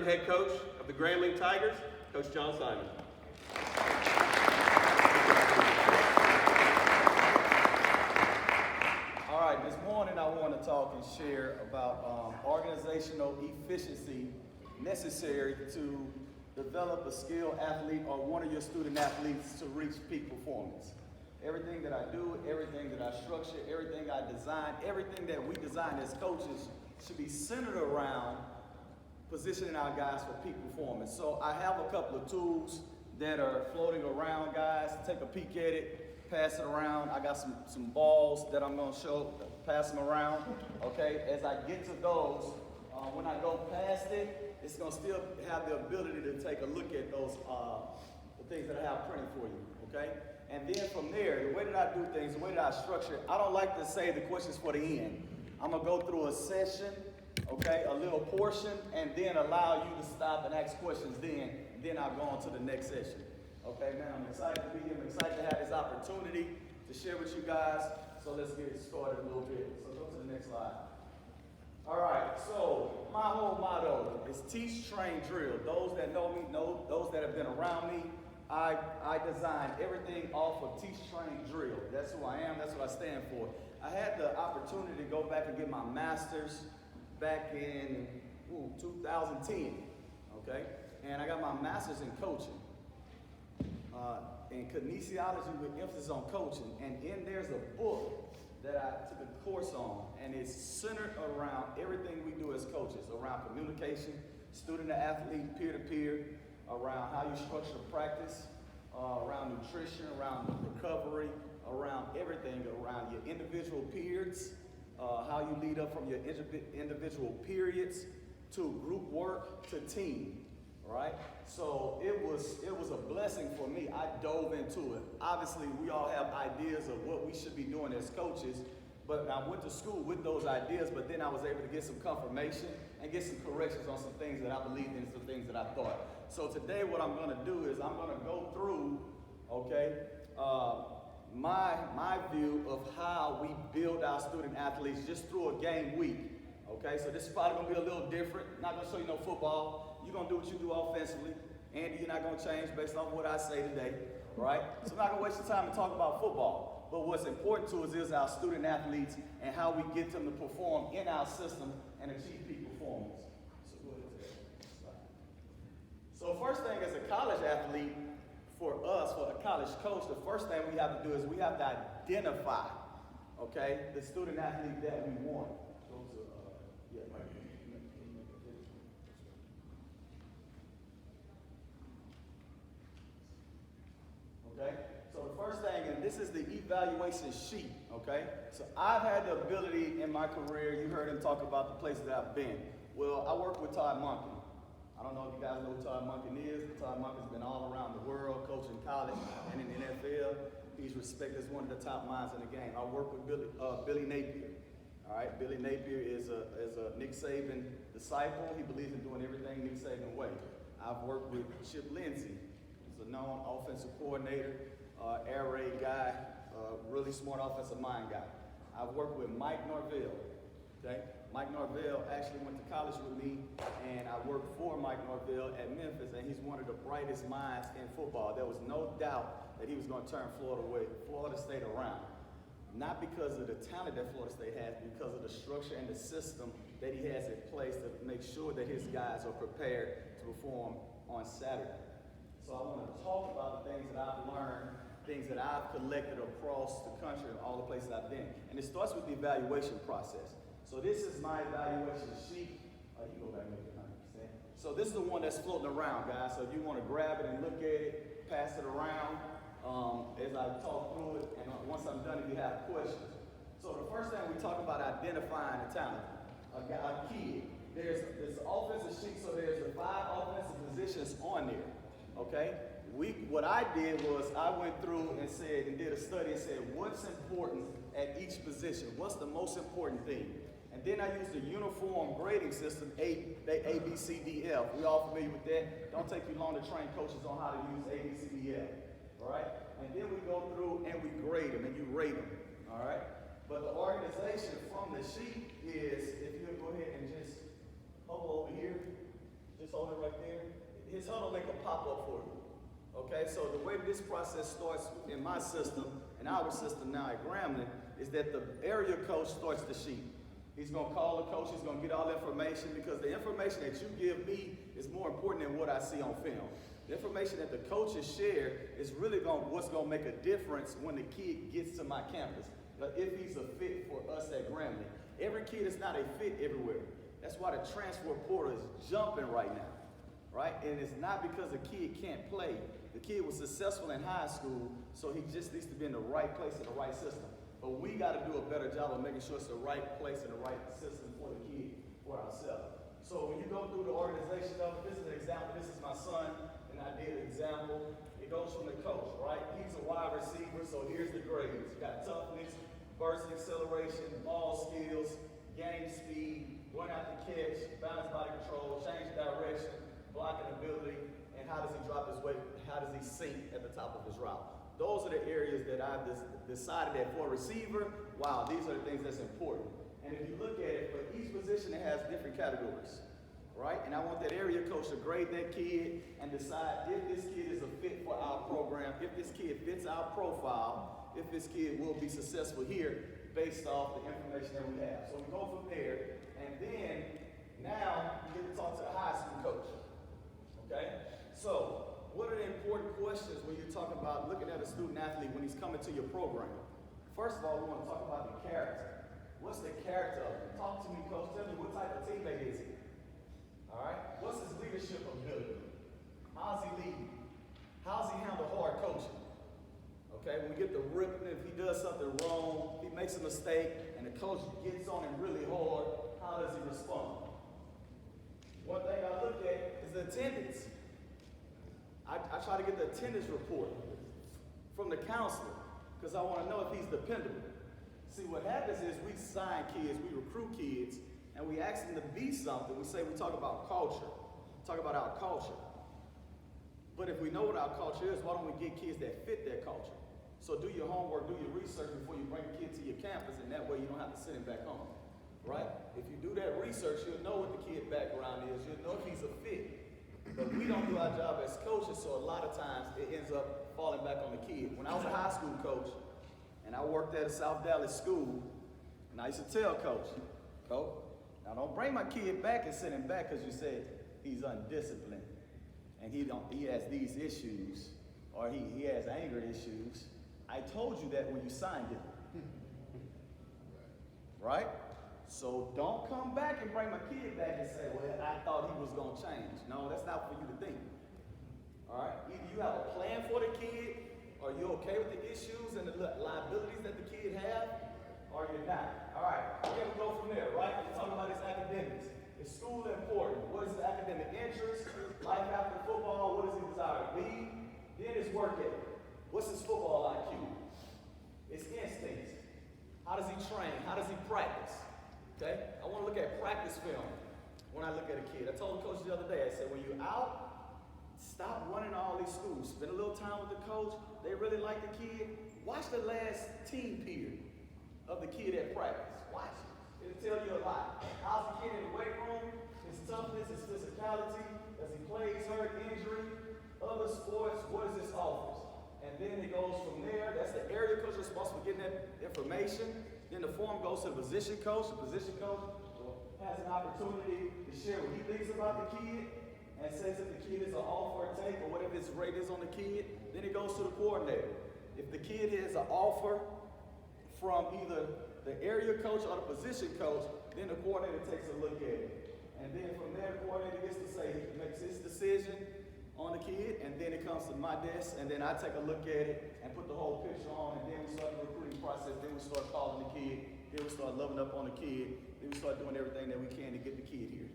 Head coach of the Grambling Tigers, Coach John Simon. All right, this morning I want to talk and share about organizational efficiency necessary to develop a skilled athlete or one of your student athletes to reach peak performance. Everything that I do, everything that I structure, everything I design, everything that we design as coaches should be centered around positioning our guys for peak performance. So I have a couple of tools that are floating around, guys. Take a peek at it, pass it around. I got some balls that I'm gonna show, pass them around, okay? As I get to those, when I go past it, it's gonna still have the ability to take a look at those, the things that I have printed for you, okay? And then from there, the way that I do things, the way that I structure it, I don't like to say the questions for the end. I'm gonna go through a session, okay, a little portion, and then allow you to stop and ask questions then I'll go on to the next session. Okay, man, I'm excited to be here. I'm excited to have this opportunity to share with you guys. So let's get started a little bit. So go to the next slide. All right, so my whole motto is teach, train, drill. Those that know me, know those that have been around me, I designed everything off of teach, train, drill. That's who I am, that's what I stand for. I had the opportunity to go back and get my master's back in 2010, okay? And I got my master's in coaching, in kinesiology with emphasis on coaching. And in there's a book that I took a course on, and it's centered around everything we do as coaches, around communication, student to athlete, peer to peer, around how you structure practice, around nutrition, around recovery, around everything, around your individual periods, how you lead up from your individual periods to group work to team, right? So it was a blessing for me. I dove into it. Obviously, we all have ideas of what we should be doing as coaches, but I went to school with those ideas, but then I was able to get some confirmation and get some corrections on some things that I believed in, some things that I thought. So today what I'm gonna do is I'm gonna go through, okay, my view of how we build our student athletes just through a game week. Okay, so this is probably gonna be a little different. Not gonna show you no football. You're gonna do what you do offensively. Andy, you're not gonna change based on what I say today, right? So I'm not gonna waste your time to talk about football. But what's important to us is our student athletes and how we get them to perform in our system and achieve peak performance. So go ahead to the next slide. So first thing as a college athlete, for us, for a college coach, the first thing we have to do is we have to identify, okay, the student athlete that we want. Okay, so the first thing, and this is the evaluation sheet, okay? So I've had the ability in my career, you heard him talk about the places that I've been. Well, I work with Todd Monken. I don't know if you guys know who Todd Monken is, but Todd Monken's been all around the world, coaching college and in the NFL. He's respected as one of the top minds in the game. I work with Billy Napier. All right, Billy Napier is a Nick Saban disciple. He believes in doing everything Nick Saban way. I've worked with Chip Lindsey. He's a known offensive coordinator, air raid guy, really smart offensive mind guy. I've worked with Mike Norvell. Okay, Mike Norvell actually went to college with me, and I worked for Mike Norvell at Memphis, and he's one of the brightest minds in football. There was no doubt that he was going to turn Florida State around. Not because of the talent that Florida State has, but because of the structure and the system that he has in place to make sure that his guys are prepared to perform on Saturday. So I want to talk about the things that I've learned, things that I've collected across the country and all the places I've been. And it starts with the evaluation process. So this is my evaluation sheet. You can go back and make it 100%. So this is the one that's floating around, guys. So if you want to grab it and look at it, pass it around as I talk through it. And once I'm done, if you have questions. So the first thing we talk about identifying a talent, a kid. There's this offensive sheet, so there's the 5 offensive positions on there. Okay? What I did was I went through and did a study and said, what's important at each position? What's the most important thing? And then I used a uniform grading system, A, B, C, D, F. We all familiar with that? Don't take you long to train coaches on how to use A, B, C, D, F. All right? And then we go through and we grade them and you rate them. All right? But the organization from the sheet is, if you go ahead and just hover over here. just hold it right there. His huddle link will pop up for you. Okay, so the way this process starts in my system and our system now at Grambling is that the area coach starts the sheet. He's gonna call the coach, he's gonna get all the information because the information that you give me is more important than what I see on film. The information that the coaches share is really what's gonna make a difference when the kid gets to my campus, if he's a fit for us at Grambling. Every kid is not a fit everywhere. That's why the transfer portal is jumping right now, right? And it's not because the kid can't play. The kid was successful in high school, so he just needs to be in the right place in the right system. But we got to do a better job of making sure it's the right place and the right system for the kid, for ourselves. So when you go through the organization of it, this is an example. This is my son, and I did an example. It goes from the coach, right? He's a wide receiver, so here's the grades. You got toughness, burst acceleration, ball skills, game speed, run out the catch, balance body control, change direction, blocking ability, and how does he drop his weight? How does he sink at the top of his route? Those are the areas that I've decided that for a receiver, wow, these are the things that's important. And if you look at it, for each position, it has different categories, right? And I want that area coach to grade that kid and decide if this kid is a fit for our program, if this kid fits our profile, if this kid will be successful here based off the information that we have. So we go from there, and then now you get to talk to the high school coach, okay? So what are the important questions when you're talking about looking at a student athlete when he's coming to your program? First of all, we want to talk about the character. What's the character of him? Talk to me, coach. Tell me what type of teammate is he? All right? What's his leadership ability? How's he lead? How's he handle hard coaching? Okay, when we get the ripping, if he does something wrong, he makes a mistake, and the coach gets on him really hard, how does he respond? One thing I look at is the attendance. I try to get the attendance report from the counselor because I want to know if he's dependable. See, what happens is we sign kids, we recruit kids, and we ask them to be something. We talk about culture, talk about our culture. But if we know what our culture is, why don't we get kids that fit that culture? So do your homework, do your research before you bring a kid to your campus, and that way you don't have to send him back home, right? If you do that research, you'll know what the kid background is. You'll know if he's a fit. But we don't do our job as coaches, so a lot of times it ends up falling back on the kid. When I was a high school coach, and I worked at a South Dallas school, and I used to tell Coach, now don't bring my kid back and send him back because you said he's undisciplined, and he has these issues, or he has anger issues. I told you that when you signed it, right? So don't come back and bring my kid back and say, well, I thought he was going to change. No, that's not for you to think. All right? Either you have a plan for the kid, or you're okay with the issues and the liabilities that the kid have, or you're not. All right, here we go from there, right? We're talking about his academics. Is school important? What is his academic interest? Life after football, what does he desire to be? Then his work ethic. What's his football IQ? His instincts. How does he train? How does he practice? Okay? I want to look at practice film when I look at a kid. I told the coach the other day, I said, when you're out, stop running all these schools. Spend a little time with the coach. They really like the kid. Watch the last team period of the kid at practice. Watch it. It'll tell you a lot. How's the kid in the weight room? His toughness, his physicality. Does he play, hurt, injury? Other sports, what is his offers? And then it goes from there. That's the area coach responsible for getting that information. Then the form goes to the position coach. The position coach has an opportunity to share what he thinks about the kid and says if the kid is an offer or take or whatever his rate is on the kid. Then it goes to the coordinator. If the kid has an offer from either the area coach or the position coach, then the coordinator takes a look at it. And then from there, the coordinator gets to say, he makes his decision on the kid, and then it comes to my desk, and then I take a look at it and put the whole picture on, and then we start the recruiting process, then we start calling the kid, then we start loving up on the kid, then we start doing everything that we can to get the kid here.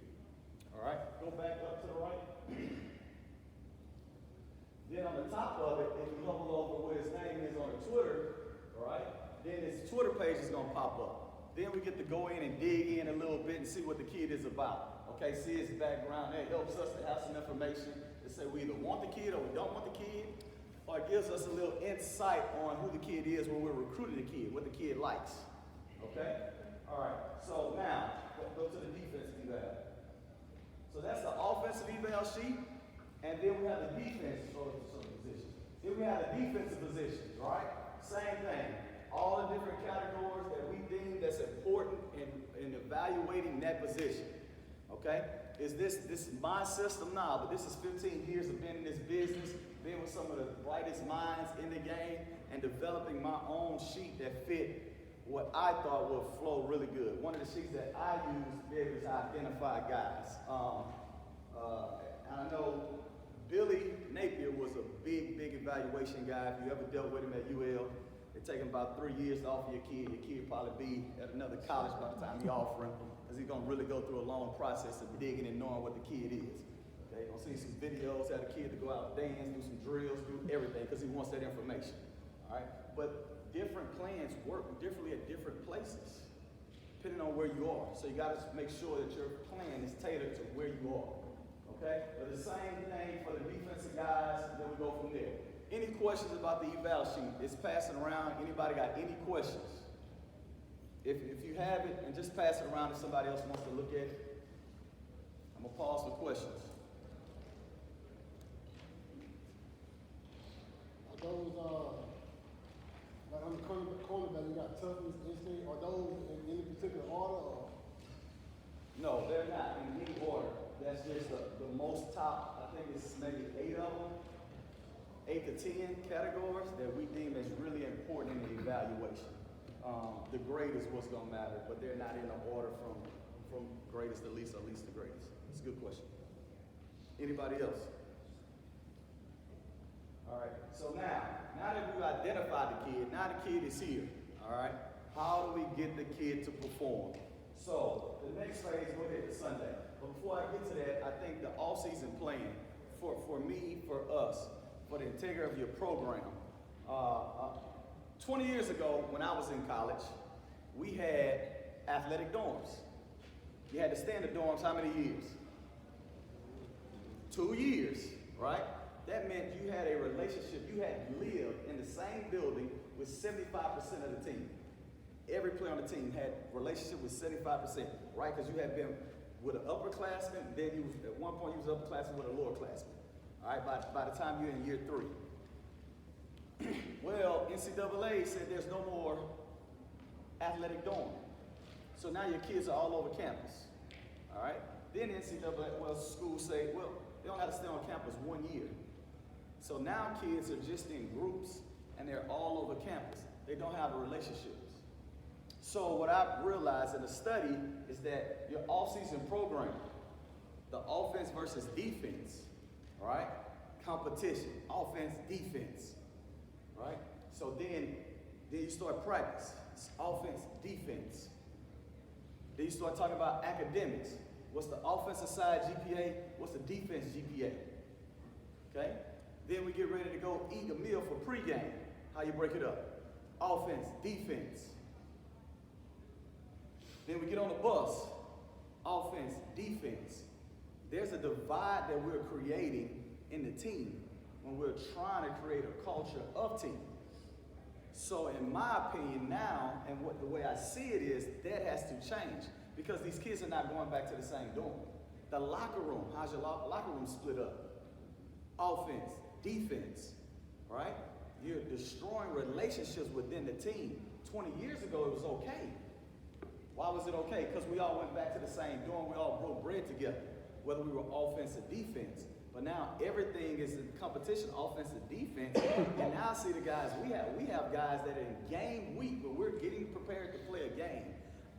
All right, go back up to the right. Then on the top of it, if you hover over where his name is on the Twitter, all right, then his Twitter page is gonna pop up. Then we get to go in and dig in a little bit and see what the kid is about. Okay, see his background. That helps us to have some information to say we either want the kid or we don't want the kid, or it gives us a little insight on who the kid is when we're recruiting the kid, what the kid likes. Okay? All right, so now, let's go to the defensive eval. So that's the offensive eval sheet. And then we have the defensive positions. Then we have the defensive positions, right? Same thing. All the different categories that we deem that's important in evaluating that position. Okay? Is this my system? Nah, but this is 15 years of being in this business, being with some of the brightest minds in the game, and developing my own sheet that fit what I thought would flow really good. One of the sheets that I use to be able to identify guys. And I know Billy Napier was a big evaluation guy. If you ever dealt with him at UL, it take him about 3 years to offer your kid. Your kid probably be at another college by the time you offer him, because he's gonna really go through a long process of digging and knowing what the kid is. Okay, you're gonna see some videos, have a kid to go out and dance, do some drills, do everything, because he wants that information. All right, but different plans work differently at different places, depending on where you are. So you gotta make sure that your plan is tailored to where you are. Okay, but the same thing for the defensive guys, and then we go from there. Any questions about the eval sheet? It's passing around. Anybody got any questions? If you have it, and just pass it around if somebody else wants to look at it. I'm gonna pause for questions. Are those, like on the cornerback, you got toughness, instinct, are those in any particular order? Or? No, they're not in any order. That's just the most top, I think it's maybe 8 of them, 8 to 10 categories that we deem as really important in the evaluation. The grade is what's gonna matter, but they're not in the order from greatest to least or least to greatest. It's a good question. Anybody else? All right, so now that we've identified the kid, now the kid is here, all right? How do we get the kid to perform? So the next phase, go ahead to Sunday. But before I get to that, I think the off-season plan for me, for us, for the integrity of your program. 20 years ago, when I was in college, we had athletic dorms. You had to stay in the dorms how many years? 2 years, right? That meant you had a relationship, you had lived in the same building with 75% of the team. Every player on the team had a relationship with 75%, right? Because you had been with an upperclassman, then you was, at one point you was upperclassman with a lowerclassman. All right, by the time you're in year 3. Well, NCAA said there's no more athletic dorm. So now your kids are all over campus. All right? Then NCAA, well, schools say, well, they don't have to stay on campus 1 year. So now kids are just in groups and they're all over campus. They don't have relationships. So what I realized in the study is that your off-season program, the offense versus defense, all right? Competition, offense, defense, right? So then you start practice. It's offense, defense. Then you start talking about academics. What's the offensive side GPA? What's the defense GPA? Okay? Then we get ready to go eat a meal for pregame. How you break it up? Offense, defense. Then we get on the bus. Offense, defense. There's a divide that we're creating in the team when we're trying to create a culture of team. So in my opinion now, and the way I see it is, that has to change because these kids are not going back to the same dorm. The locker room, how's your locker room split up? Offense, defense, right? You're destroying relationships within the team. 20 years ago, it was okay. Why was it okay? Because we all went back to the same dorm. We all broke bread together, whether we were offense or defense. But now everything is in competition, offense and defense. And now I see the guys, we have guys that in game week, when we're getting prepared to play a game,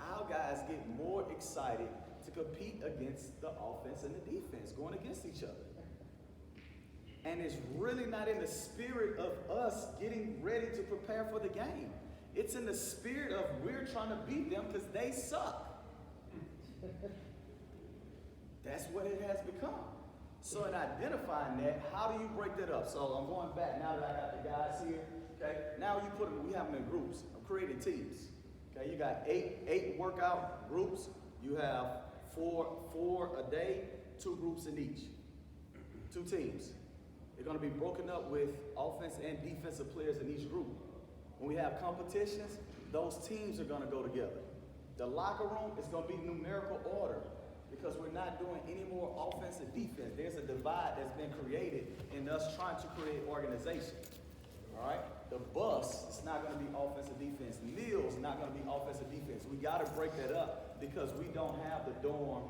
our guys get more excited to compete against the offense and the defense, going against each other. And it's really not in the spirit of us getting ready to prepare for the game. It's in the spirit of we're trying to beat them because they suck. That's what it has become. So in identifying that, how do you break that up? So I'm going back now that I got the guys here. Okay, now we have them in groups. I'm creating teams. Okay, you got eight workout groups. You have four a day, 2 groups in each. 2 teams. They're going to be broken up with offense and defensive players in each group. When we have competitions, those teams are going to go together. The locker room is going to be numerical order. because we're not doing any more offensive defense. There's a divide that's been created in us trying to create organization. All right? The bus is not going to be offensive defense. Meals is not going to be offensive defense. We got to break that up because we don't have the dorm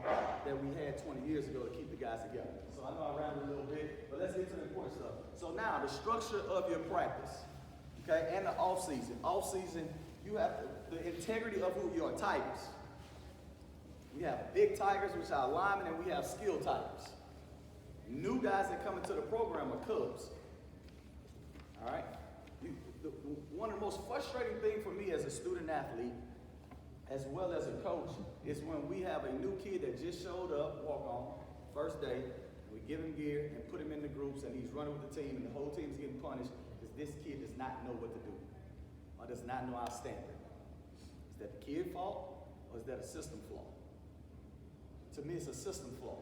that we had 20 years ago to keep the guys together. So I know I rambled a little bit, but let's get to the important stuff. So now, the structure of your practice, okay, and the off season. Off season, you have the integrity of who your Tigers. We have big Tigers, which are linemen, and we have skill Tigers. New guys that come into the program are Cubs. All right? One of the most frustrating things for me as a student athlete, as well as a coach, is when we have a new kid that just showed up, walk on, first day, and we give him gear and put him in the groups, and he's running with the team, and the whole team is getting punished because this kid does not know what to do, or does not know our standard. Is that the kid fault, or is that a system flaw? To me, it's a system flaw.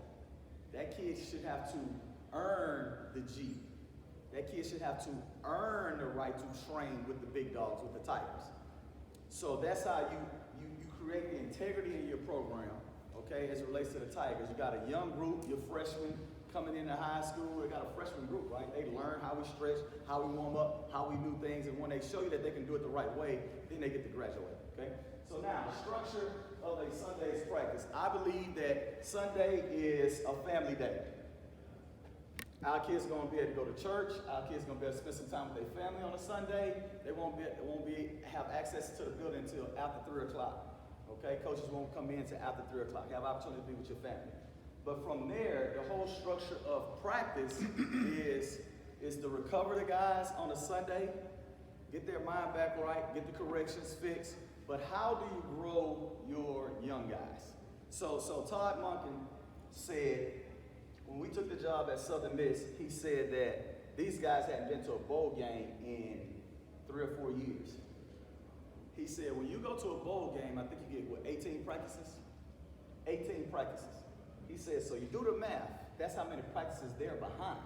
That kid should have to earn the G. That kid should have to earn the right to train with the big dogs, with the Tigers. So that's how you create the integrity in your program, okay, as it relates to the Tigers. You got a young group, your freshmen coming into high school, they got a freshman group, right? They learn how we stretch, how we warm up, how we do things, and when they show you that they can do it the right way, then they get to graduate, okay? So now, the structure of a Sunday's practice. I believe that Sunday is a family day. Our kids are going to be able to go to church. Our kids are going to be able to spend some time with their family on a Sunday. They won't have access to the building until after 3 o'clock. Okay, coaches won't come in until after 3 o'clock. Have opportunity to be with your family. But from there, the whole structure of practice is to recover the guys on a Sunday, get their mind back right, get the corrections fixed. But how do you grow your young guys? So Todd Monken said, when we took the job at Southern Miss, he said that these guys hadn't been to a bowl game in 3 or 4 years. He said, when you go to a bowl game, I think you get, 18 practices? 18 practices. He said, so you do the math, that's how many practices they're behind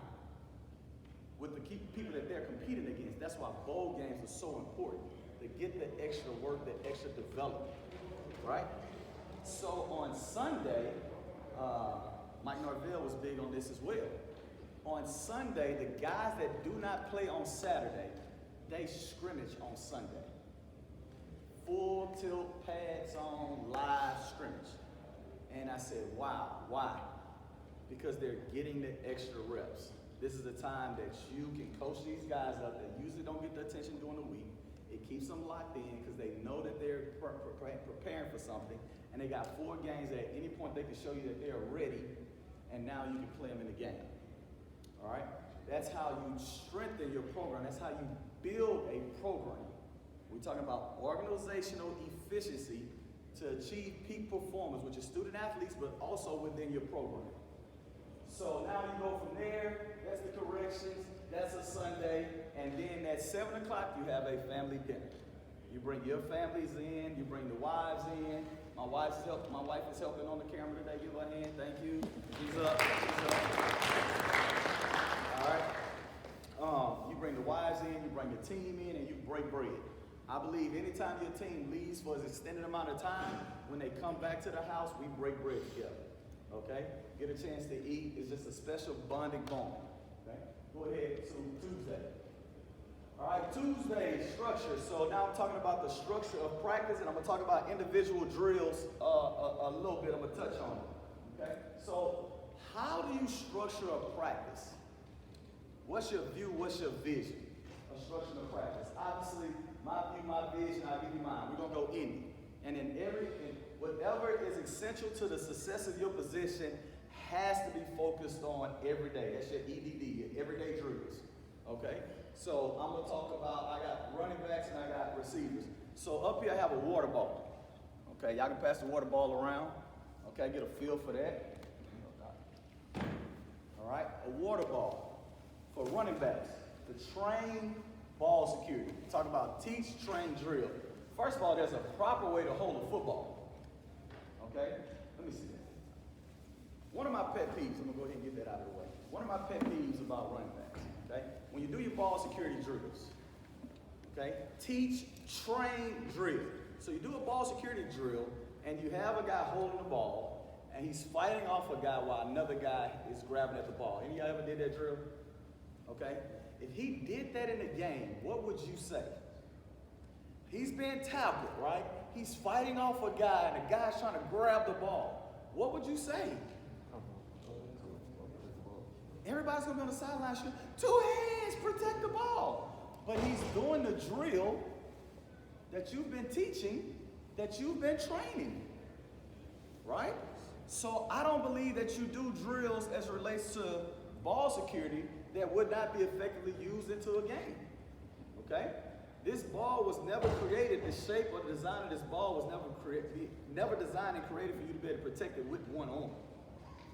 with the people that they're competing against. That's why bowl games are so important, to get the extra work, the extra development, right? So on Sunday, Mike Norvell was big on this as well. On Sunday, the guys that do not play on Saturday, they scrimmage on Sunday. Full tilt, pads on, live scrimmage. And I said, wow, why? Because they're getting the extra reps. This is a time that you can coach these guys up that usually don't get the attention during the week. It keeps them locked in because they know that they're preparing for something. And they got 4 games that at any point they can show you that they're ready. And now you can play them in the game. All right? That's how you strengthen your program. That's how you build a program. We're talking about organizational efficiency to achieve peak performance with your student athletes, but also within your program. So now you go from there, that's the corrections, that's a Sunday, and then at 7 o'clock you have a family dinner. You bring your families in, you bring the wives in. My wife is helping on the camera today. Give her a hand, thank you. She's up. All right. You bring the wives in, you bring your team in, and you break bread. I believe anytime your team leaves for an extended amount of time, when they come back to the house, we break bread together. Okay? Get a chance to eat. It's just a special bonding moment. Okay? Go ahead to Tuesday. All right, Tuesday structure. So now I'm talking about the structure of practice, and I'm going to talk about individual drills a little bit. I'm going to touch on it. Okay? So how do you structure a practice? What's your view? What's your vision of structuring a practice? Obviously, my view, my vision, I'll give you mine. We're going to go in. And in whatever is essential to the success of your position has to be focused on every day. That's your EDD, your everyday drills. Okay? So I'm going to talk about, I got running backs and I got receivers. So up here I have a water ball. Okay, y'all can pass the water ball around. Okay, get a feel for that. All right, a water ball for running backs to train ball security. Talk about teach, train, drill. First of all, there's a proper way to hold a football. Okay, let me see that. One of my pet peeves, I'm going to go ahead and get that out of the way. One of my pet peeves about running backs, okay? When you do your ball security drills, okay? Teach, train, drill. So you do a ball security drill, and you have a guy holding the ball, and he's fighting off a guy while another guy is grabbing at the ball. Any of y'all ever did that drill? Okay? If he did that in a game, what would you say? He's being tackled, right? He's fighting off a guy, and the guy's trying to grab the ball. What would you say? Everybody's gonna be on the sideline shooting. 2 hands, protect the ball. But he's doing the drill that you've been teaching, that you've been training, right? So I don't believe that you do drills as it relates to ball security that would not be effectively used into a game, okay? This ball was never created, the shape or the design of this ball was never designed and created for you to be able to protect it with one arm.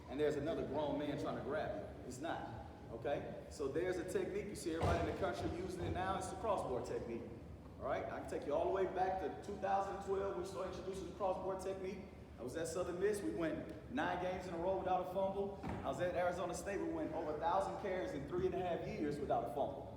And there's another grown man trying to grab you. It's not, okay? So there's a technique, you see everybody in the country using it now, it's the crossboard technique, all right? I can take you all the way back to 2012, we started introducing the crossboard technique. I was at Southern Miss, we went 9 games in a row without a fumble. I was at Arizona State, we went over 1,000 carries in 3.5 years without a fumble.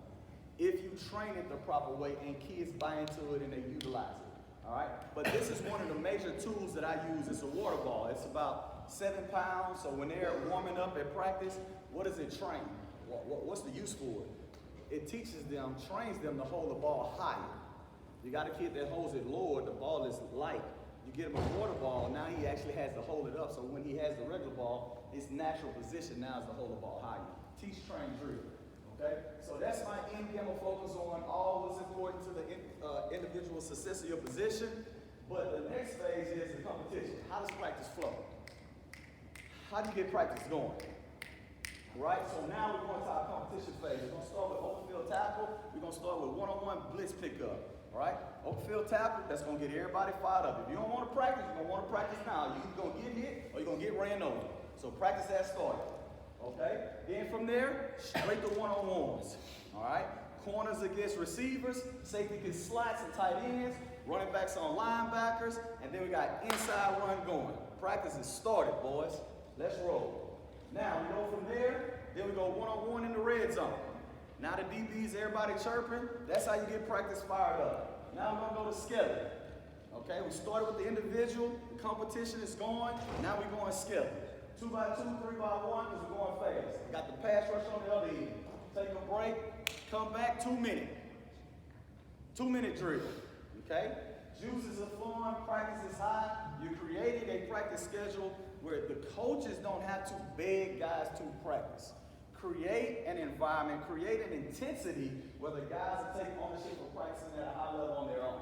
If you train it the proper way and kids buy into it and they utilize it, all right? But this is one of the major tools that I use. It's a water ball. It's about 7 pounds, so when they're warming up at practice, what does it train? What's the use for it? It teaches them, trains them to hold the ball higher. You got a kid that holds it lower, the ball is light. You get him a water ball, now he actually has to hold it up, so when he has the regular ball, his natural position now is to hold the ball higher. Teach, train, drill. Okay? So that's my end game of focus on all what's important to the individual success of your position. But the next phase is the competition. How does practice flow? How do you get practice going? Right? So now we're going to our competition phase. We're going to start with open field tackle. We're going to start with one-on-one blitz pickup. All right? Open field tackle, that's going to get everybody fired up. If you don't want to practice, you're going to want to practice now. You're either going to get hit or you're going to get ran over. So practice that started. Okay? Then from there, straight to one-on-ones. All right? Corners against receivers, safety against slots and tight ends, running backs on linebackers, and then we got inside run going. Practice is started, boys. Let's roll. Now we go from there, then we go one-on-one in the red zone. Now the DBs, everybody chirping, that's how you get practice fired up. Now we're gonna go to skeleton. Okay, we started with the individual, the competition is going, now we're going skeleton. 2 by 2, 3 by 1, because we're going fast. Got the pass rush on the other end. Take a break, come back, 2 minute. 2-minute drill, okay? Juices are flowing, practice is high. You're creating a practice schedule where the coaches don't have to beg guys to practice. Create an environment, create an intensity where the guys will take ownership of practicing at a high level on their own.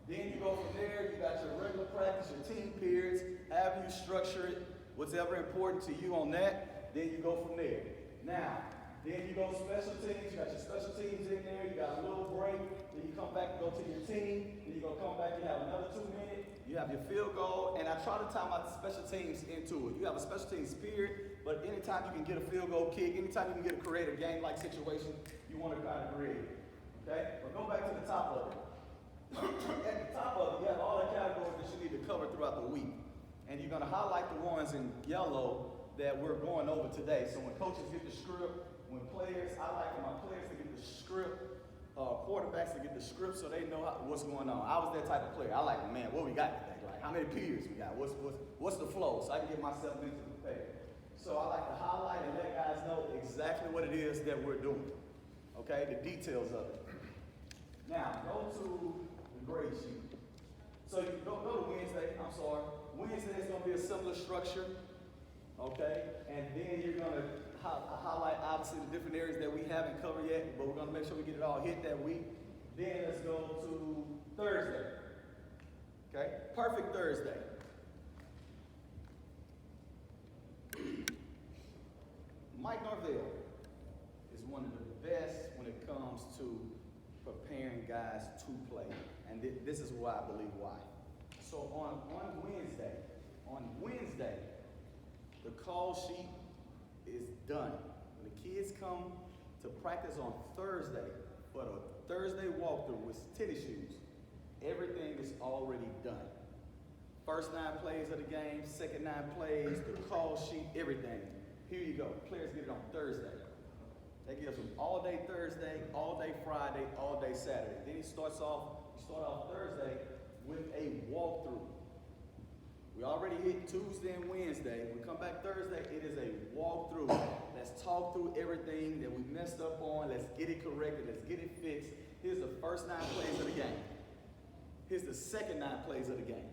Then you go from there, you got your regular practice, your team periods, however you structure it, whatever important to you on that, then you go from there. Now, then you go special teams, you got your special teams in there, you got a little break, then you come back and go to your team, then you go come back and have another 2 minutes, you have your field goal, and I try to time out the special teams into it. You have a special team spirit, but anytime you can get a field goal kick, anytime you can get a creative game-like situation, you want to kind of create it, okay? But go back to the top of it. At the top of it, you have all the categories that you need to cover throughout the week. And you're going to highlight the ones in yellow that we're going over today. So when coaches get the script, when players, I like for my players to get the script, quarterbacks to get the script so they know what's going on. I was that type of player. I like, man, what we got today? Like, how many periods we got? What's the flow? So I can get myself mentally prepared. So I like to highlight and let guys know exactly what it is that we're doing. Okay, the details of it. Now, go to the grade sheet. So you go to Wednesday, Wednesday is going to be a similar structure, okay? And then you're going to highlight, obviously, the different areas that we haven't covered yet, but we're going to make sure we get it all hit that week. Then let's go to Thursday, okay? Perfect Thursday. Mike Norvell is one of the best when it comes to preparing guys to play. And this is why I believe why. So on Wednesday, the call sheet is done. When the kids come to practice on Thursday for the Thursday walkthrough with tennis shoes, everything is already done. First 9 plays of the game, second 9 plays, the call sheet, everything. Here you go. Players get it on Thursday. That gives them all day Thursday, all day Friday, all day Saturday. Then you start off Thursday with a walkthrough. We already hit Tuesday and Wednesday. We come back Thursday, it is a walkthrough. Let's talk through everything that we messed up on. Let's get it corrected. Let's get it fixed. Here's the first 9 plays of the game. Here's the second 9 plays of the game.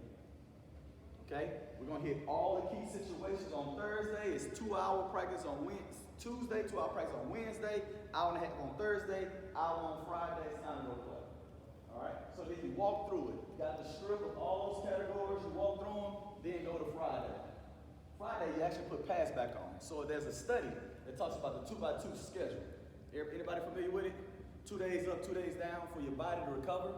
Okay? We're going to hit all the key situations on Thursday. It's 2-hour practice on Tuesday, 2-hour practice on Wednesday, hour and a half on Thursday, hour on Friday. It's time to go play. All right? So then you walk through it. You got the strip of all those categories. You walk through them, then go to Friday. Friday, you actually put pass back on. So there's a study that talks about the 2x2 schedule. Anybody familiar with it? 2 days up, 2 days down for your body to recover.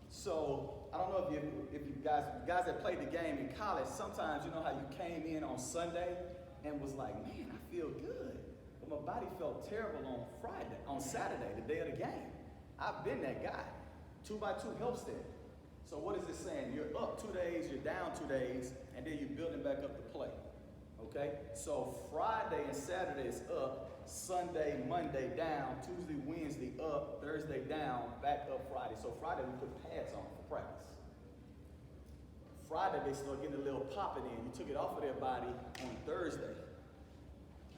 So I don't know if you guys that played the game in college, sometimes you know how you came in on Sunday and was like, man, I feel good. But my body felt terrible on Saturday, the day of the game. I've been that guy. 2x2 helps that. So what is it saying? You're up 2 days, you're down 2 days, and then you're building back up the play. Okay? So Friday and Saturday is up, Sunday, Monday down, Tuesday, Wednesday up, Thursday down, back up Friday. So Friday we put pads on for practice. Friday they start getting a little popping in. You took it off of their body on Thursday.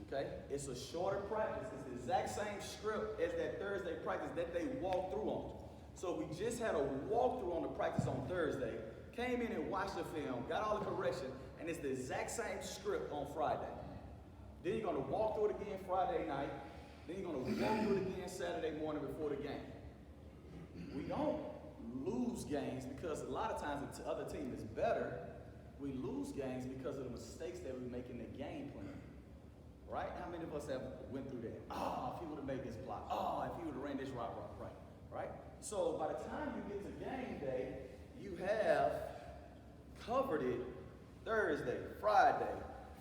Okay? It's a shorter practice. It's the exact same script as that Thursday practice that they walked through on. So we just had a walkthrough on the practice on Thursday, came in and watched the film, got all the correction, and it's the exact same script on Friday. Then you're going to walk through it again Friday night. Then you're going to walk through it again Saturday morning before the game. We don't lose games because a lot of times the other team is better. We lose games because of the mistakes that we make in the game plan. Right? How many of us have went through that? Oh, if he would have made this block. Oh, if he would have ran this route right. Right? So by the time you get to game day, you have covered it Thursday, Friday,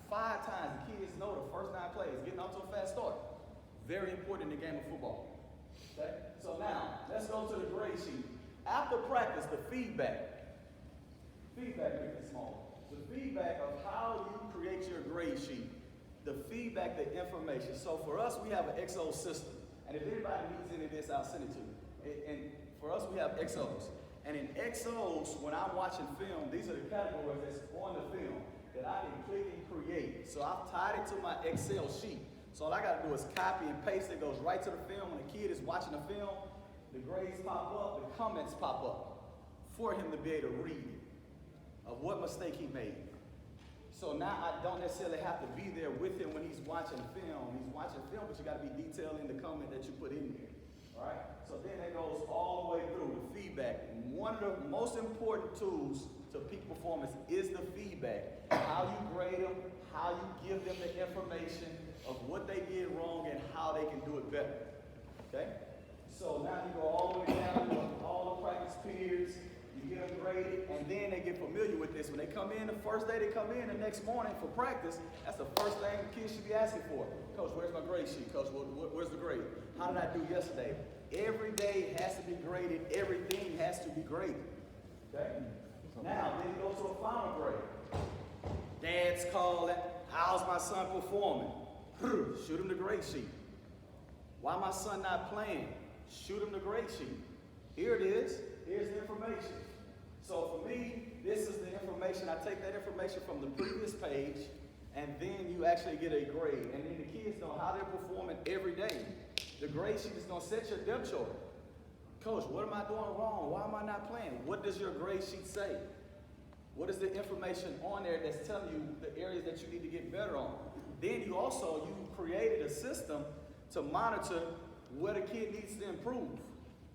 5 times. The kids know the first 9 plays, getting off to a fast start. Very important in the game of football. Okay? So now, let's go to the grade sheet. After practice, the feedback. Feedback, make it small. The feedback of how you create your grade sheet. The feedback, the information. So for us, we have an XO system. And if anybody needs any of this, I'll send it to you. And for us, we have XOs. And in XOs, when I'm watching film, these are the categories that's on the film that I can click and create. So I've tied it to my Excel sheet. So all I got to do is copy and paste. It goes right to the film. When the kid is watching the film, the grades pop up, the comments pop up for him to be able to read it of what mistake he made. So now I don't necessarily have to be there with him when he's watching film. He's watching film, but you got to be detailed in the comment that you put in there. All right? So then it goes all the way through the feedback. And one of the most important tools to peak performance is the feedback. How you grade them, how you give them the information of what they did wrong and how they can do it better. Okay? So now you go all the way down to all the practice periods. You get them graded, and then they get familiar with this. When they come in, the first day they come in, the next morning for practice, that's the first thing the kids should be asking for. Coach, where's my grade sheet? Coach, where's the grade? How did I do yesterday? Every day has to be graded. Everything has to be graded. Okay? Now, then you go to a final grade. Dad's calling. How's my son performing? Shoot him the grade sheet. Why my son not playing? Shoot him the grade sheet. Here it is. Here's the information. So for me, this is the information. I take that information from the previous page, and then you actually get a grade. And then the kids know how they're performing every day. The grade sheet is going to set your depth chart. Coach, what am I doing wrong? Why am I not playing? What does your grade sheet say? What is the information on there that's telling you the areas that you need to get better on? Then you created a system to monitor where the kid needs to improve.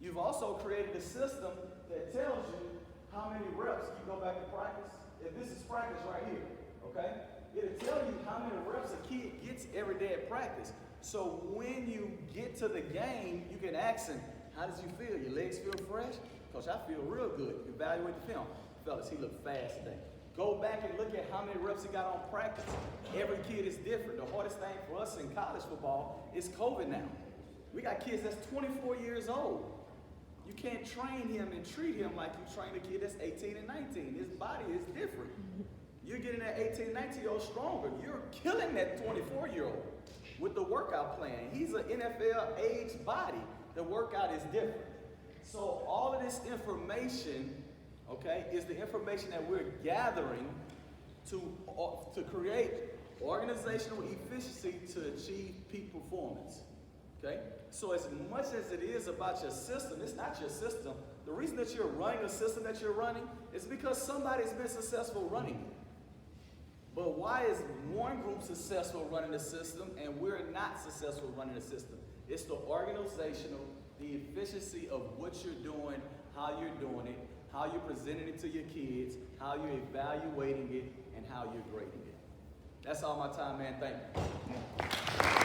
You've also created a system that tells you how many reps you go back to practice. If this is practice right here, okay? It'll tell you how many reps a kid gets every day at practice. So when you get to the game, you can ask him, how does you feel? Your legs feel fresh? Coach, I feel real good. Evaluate the film. Fellas, he looked fast today. Go back and look at how many reps he got on practice. Every kid is different. The hardest thing for us in college football is COVID now. We got kids that's 24 years old. You can't train him and treat him like you train a kid that's 18 and 19. His body is different. You're getting that 18, 19-year-old stronger. You're killing that 24-year-old with the workout plan. He's an NFL age body. The workout is different. So all of this information, okay, is the information that we're gathering to create organizational efficiency to achieve peak performance. Okay? So as much as it is about your system, it's not your system. The reason that you're running a system that you're running is because somebody's been successful running it. But why is one group successful running the system and we're not successful running the system? It's the organizational, the efficiency of what you're doing, how you're doing it, how you're presenting it to your kids, how you're evaluating it, and how you're grading it. That's all my time, man. Thank you.